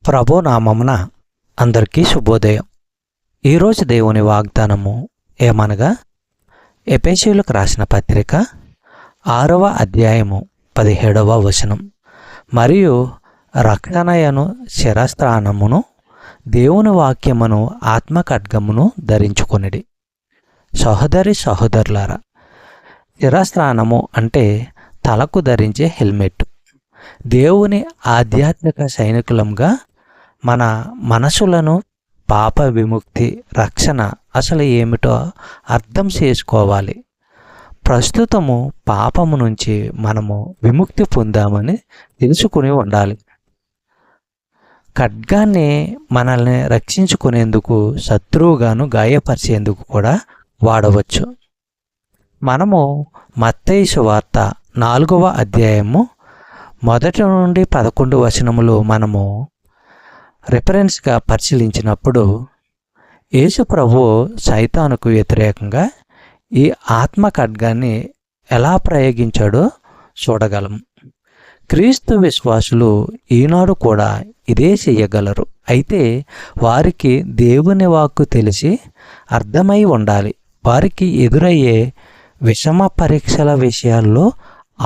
ప్రభు నామమున అందరికీ శుభోదయం. ఈరోజు దేవుని వాగ్దానము ఏమనగా, ఎఫెసీయులకు రాసిన పత్రిక 6వ అధ్యాయము 17వ వచనం. మరియు రక్షణయను శిరస్త్రాణమును దేవుని వాక్యమును ఆత్మఖడ్గమును ధరించుకొనిడి. సహోదరి సహోదరులారా, శిరస్త్రాణము అంటే తలకు ధరించే హెల్మెట్. దేవుని ఆధ్యాత్మిక సైనికులంగా మన మనసులను పాప విముక్తి, రక్షణ అసలు ఏమిటో అర్థం చేసుకోవాలి. ప్రస్తుతము పాపము నుంచి మనము విముక్తి పొందామని తెలుసుకుని ఉండాలి. ఖడ్గాన్ని మనల్ని రక్షించుకునేందుకు, శత్రువుగాను గాయపరిచేందుకు కూడా వాడవచ్చు. మనము మత్తయి సువార్త 4వ అధ్యాయము 1 నుండి 11 వచనములు మనము రిఫరెన్స్గా పరిశీలించినప్పుడు, యేసు ప్రభువు సైతానుకు వ్యతిరేకంగా ఈ ఆత్మ ఖడ్గాన్ని ఎలా ప్రయోగించాడో చూడగలం. క్రీస్తు విశ్వాసులు ఈనాడు కూడా ఇదే చెయ్యగలరు. అయితే వారికి దేవుని వాక్కు తెలిసి అర్థమై ఉండాలి. వారికి ఎదురయ్యే విషమ పరీక్షల విషయాల్లో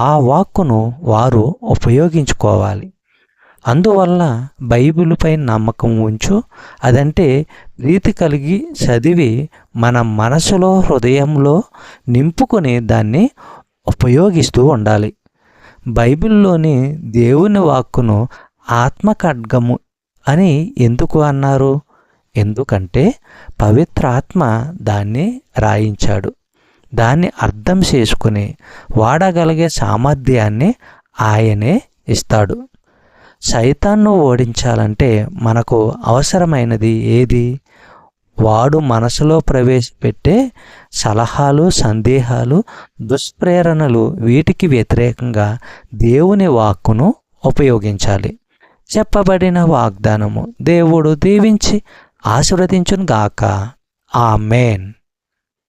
ఆ వాక్కును వారు ఉపయోగించుకోవాలి. అందువల్ల బైబిలుపై నమ్మకం ఉంచు, అదంటే ప్రీతి కలిగి చదివి మన మనసులో, హృదయంలో నింపుకొని దాన్ని ఉపయోగిస్తూ ఉండాలి. బైబిల్లోని దేవుని వాక్కును ఆత్మఖడ్గము అని ఎందుకు అన్నారు? ఎందుకంటే పవిత్రాత్మ దాన్ని రాయించాడు. దాన్ని అర్థం చేసుకుని వాడగలిగే సామర్థ్యాన్ని ఆయనే ఇస్తాడు. సైతాన్ను ఓడించాలంటే మనకు అవసరమైనది ఏది? వాడు మనసులో ప్రవేశపెట్టే సలహాలు, సందేహాలు, దుష్ప్రేరణలు, వీటికి వ్యతిరేకంగా దేవుని వాక్కును ఉపయోగించాలి. చెప్పబడిన వాగ్దానము దేవుడు దీవించి ఆశీర్వదించును గాక. ఆమేన్.